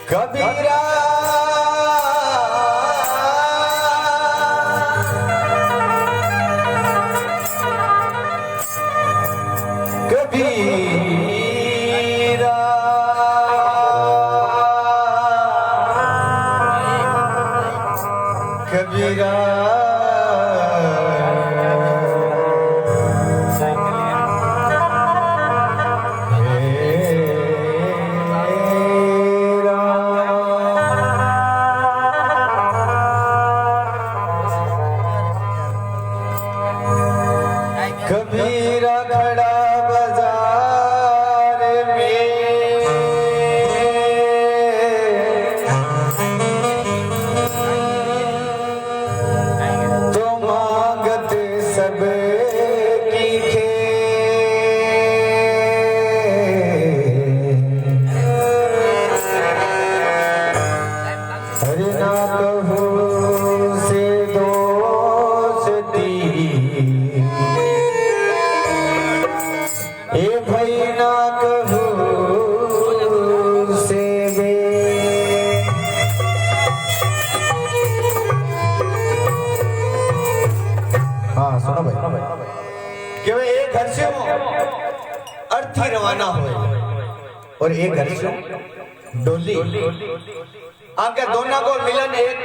कबीरा कबीरा कबीरा कबीरा खड़ा बाजार में तो मांगते सब की खे हरि ना कहूँ से दोस्ती ए भाई ना कहूँ से बे हाँ सुनो भाई कि वे एक घर से अर्थी रवाना हुए और एक घर से डोली आगे दोनों को मिलन एक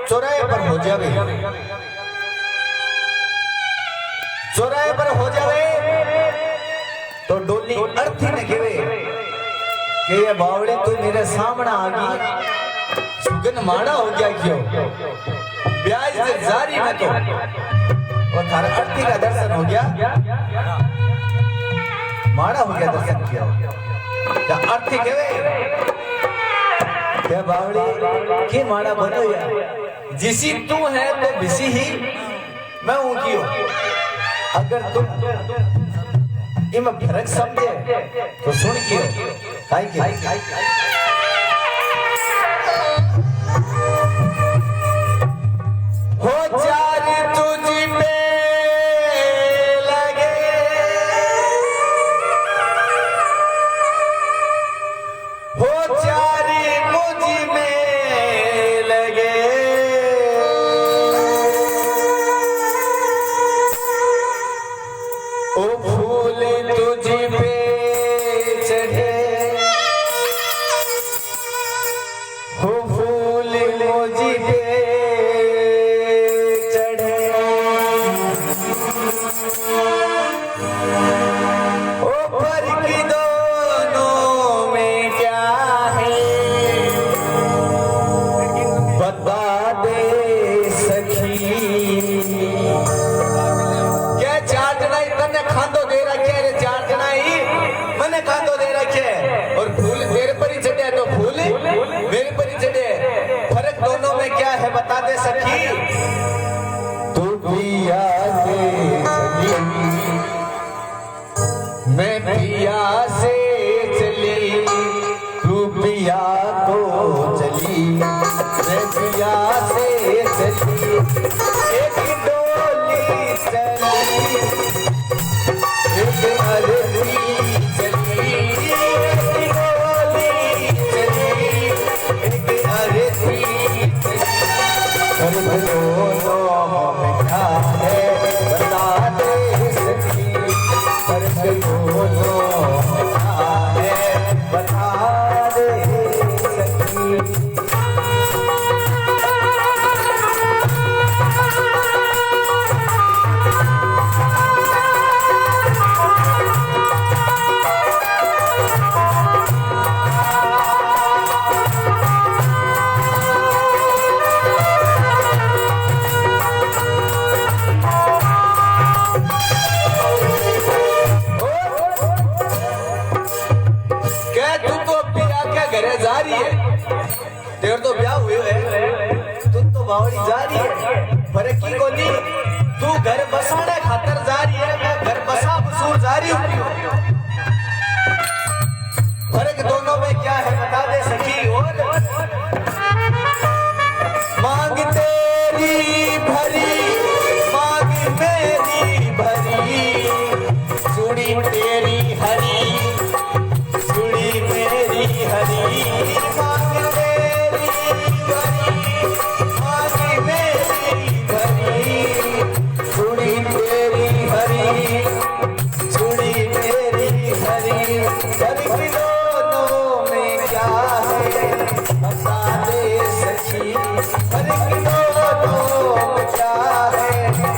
चौराहे पर हो जावे चौराहे पर हो जावे तो डोली अर्थी ने कहे कि ये बावड़ी तू मेरे सामने आ गई सुगन माड़ा हो गया क्यों ब्याज से जारी में तो और थारा अर्थी का दर्शन हो गया माड़ा हो गया दर्शन किया क्या अर्थी कहे क्या बावड़ी के माड़ा बनो या जिसी तू है तो बिसी ही मैं हूं क्यों अगर तुम इमा फर्क समझे तो सुन क्यों काई के हो चार तुझ पे लगे हो चार मुझ में लगे ओ फूल तुझ पे चढ़े हो फूल मुझ पे चढ़े ओ फर्क दोनों में क्या है बता दे सखी क्या चाटना ही तने खांदो दे रखे रे चाटना ही मने खांदो दे रखे और फूल तेरे पर ही चढ़े तो फूल मेरे पर ही चढ़े फर्क दोनों में क्या है बता दे सखी तू पिया से चली मैं पिया से चली तू पिया तो चली मैं पिया से चली एक डोली चली एक अरबी चली एक डोली चली एक अरबी चली कर दोनों में क्या है बता दे सखी कर दोनों में क्या है बता दे सखी क्या तू तो पिया क्या घरे जा रही है तेरे तो ब्याह हुए है तू तो बावड़ी जा रही है फर्क की कोनी तू घर बसाने खातर जा रही है, मैं घर बसा बसूर जा रही हूँ। फर्क दोनों में क्या है बता दे सखी। और मांग तेरी भरी मांग मेरी भरी, चूड़ी तेरी हरी चूड़ी मेरी हरी, मांग तेरी भरी मांग मेरी भरी, चूड़ी तेरी हरी चूड़ी मेरी हरी। फर्क दोनों में क्या है बता दे सखी, फर्क दोनों में क्या है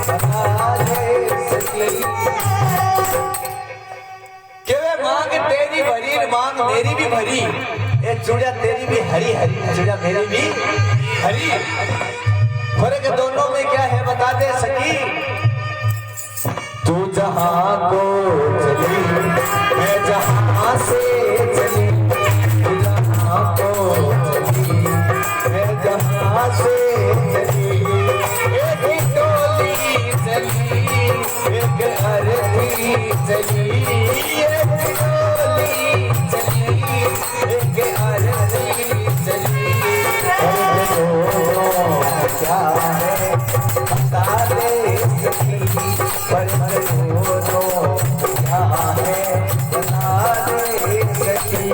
बता दे सखी। कि वे मांग तेरी भरी मांग मेरी भी भरी, ये चूड़िया तेरी भी हरी हरी चूड़िया मेरी भी हरी। फर्क दोनों में क्या है बता दे सखी। तू जहां को चली मैं जहां से चली, तू जहां को चली मैं जहां से चली, एक डोली चली एक अरती चली, एक डोली चली एक अरती चली। फर्क दोनों क्या है बता दे सखी, फर्क दोनों क्या है बता दे सखी।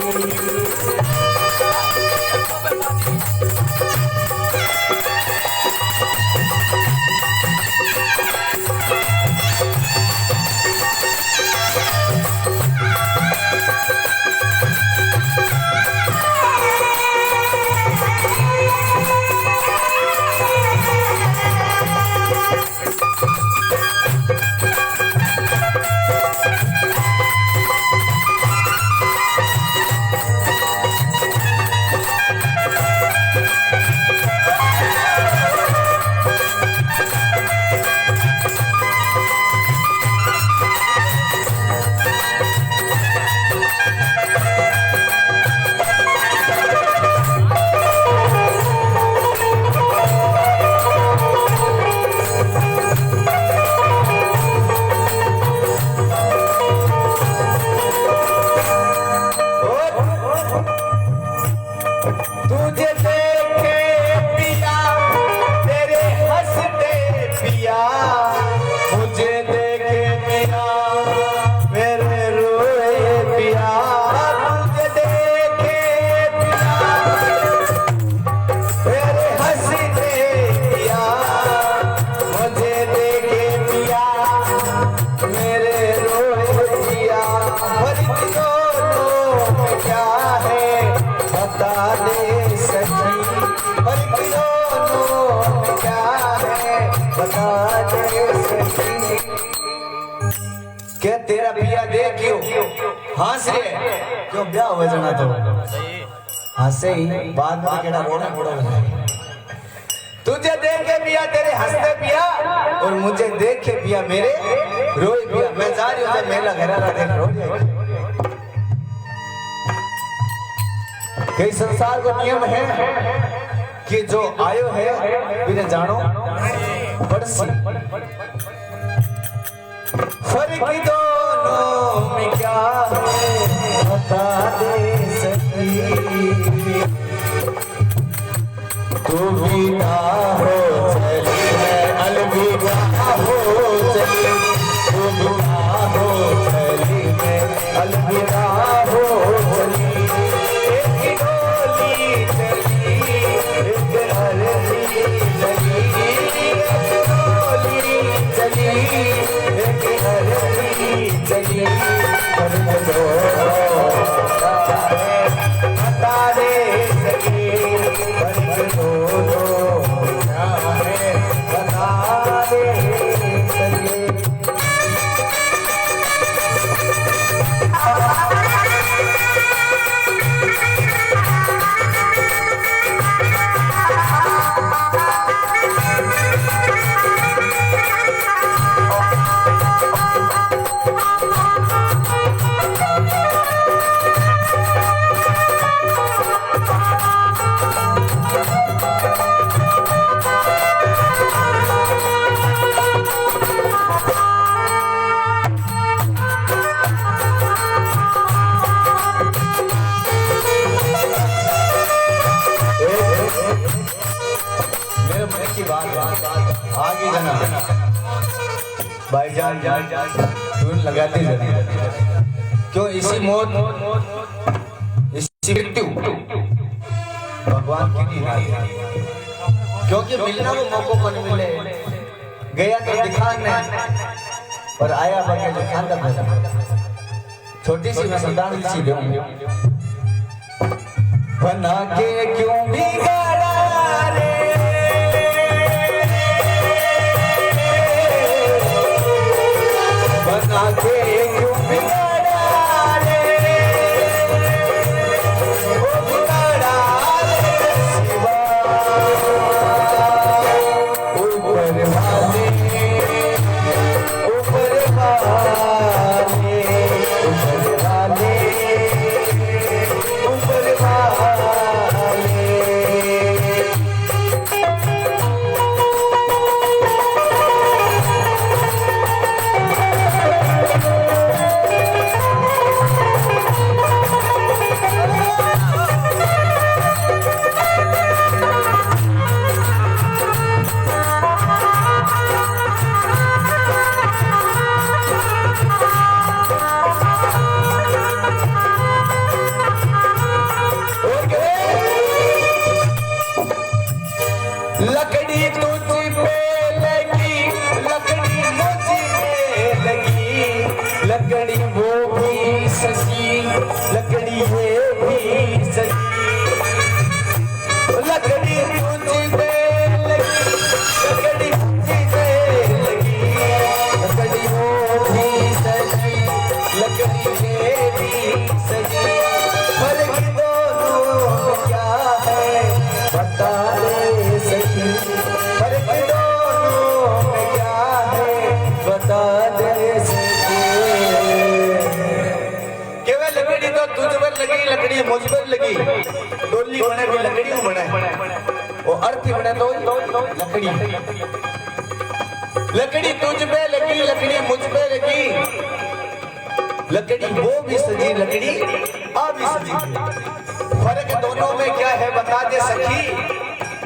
तुझे देखे पिया तेरे हंसते पिया, मुझे देखे पिया मेरे रोए पिया, तुझे देखे पिया मेरे हंसते पिया, मुझे देखे पिया मेरे रोए पिया। फर्क दोनों में क्या है बता दे सखी, फर्क दोनों में क्या है बता दे सखी। क्या तेरा पिया देख क्यों हंस रे, क्यों ब्याह हो जाना तो हंसे ही बाद में केड़ा रोना मोड़ा हो जाए। तुझे देखे पिया तेरे हंसते पिया, और मुझे देखे पिया मेरे रोए पिया। मैं जा रही हूँ मेला घरारा देख रो जाएगी। कई संसार को नियम है कि जो आयो है बिना जानो पड़सी। फर्क दोनों में क्या है बता दे सखी। तू विदा हो चली है अलविदा हो चली, तू विदा हो चली है अलविदा हो चली, एक डोली चली एक अरती चली, एक डोली चली एक अरती चली। फर्क दोनों का है बता दे सखी, फर्क दोनों क्या है बता दे सखी। धुन लगाते जाना। क्यों इसी मौत इसी मृत्यु भगवान की नहीं, क्योंकि मिलना वो मौकों पर मिले। गया तो दिखाने पर आया बगे जो खांदा था। छोटी सी मैं श्रद्धांजलि सी दूं। बना के क्यों बिगाड़ा रे, बना के क्यों बिगाड़ा रे, ओ बिगाड़ा रे शिवा। ऊपर वाले ऊपर वाले ऊपर वाले ऊपर वाले। लकड़ी तुझ पे लगी, लकड़ी मुझ पे लगी, लकड़ी वो भी सजी, लकड़ी ये भी सजी। लकड़ी तुझ पे लगी, लकड़ी मुझ पे लगी, लकड़ी वो भी सजी, लकड़ी ये भी सजी। फर्क दोनों क्या है बता दे सखी, फर्क दोनों में क्या है बता दे सखी। केवल लकड़ी तो तुझ पर लगी, लकड़ी मुझ पर लगी। डोली बने भी लकड़ी बने, वो अर्थी बने तो लकड़ी। लकड़ी तुझ पे लगी, लकड़ी मुझ पे लगी, लकड़ी वो भी सजी, लकड़ी आ भी सजी। फर्क दोनों में क्या है बता दे सखी,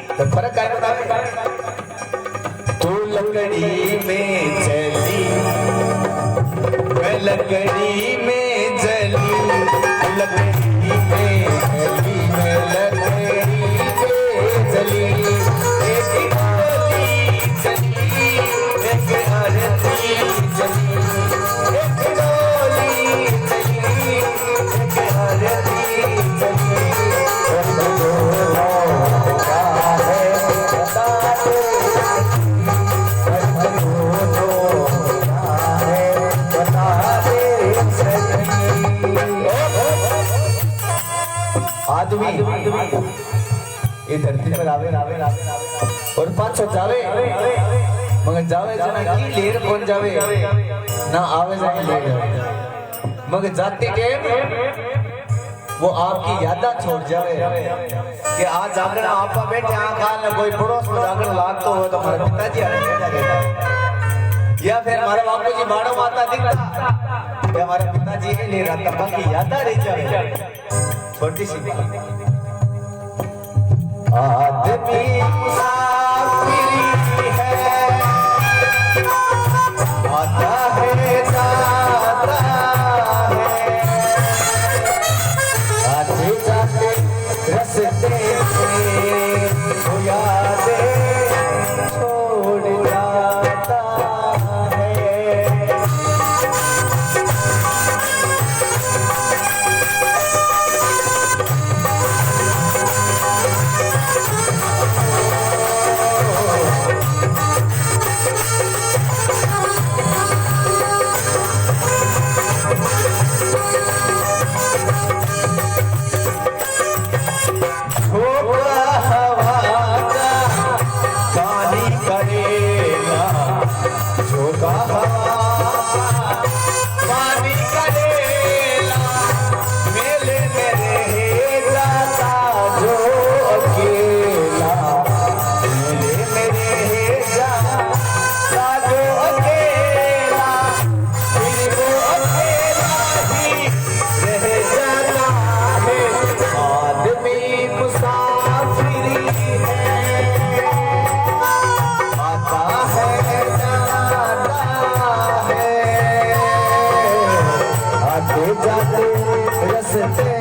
तो फर्क क्या बता दे। तू लकड़ी में जली, मैं लकड़ी में जली, लकड़ी में जली, मैं लकड़ी में जली। एक डोली जली, एक आरती जली, एक डोली जली, एक आरती जली। आदमी ये धरती पर आवे और 500 जावे, मगर जावे जना की लेर कौन जावे ना आवे जना लेर जावे। मगर जाते टाइम वो आपकी यादा छोड़ जावे कि आज जागरण आप बैठे आंखा न कोई पड़ोस में जागरण लागतो हो तो हमारे पिताजी या फिर हमारे बापू जी बाड़ो माता दिखता या हमारे पिताजी के लिए रहता, बाकी यादा रह जावे। छोटी सी आदमी मुसाफिरी है, आता है जाता है, आते जाते रस्ते से वो यादें छोड़ जाता है। से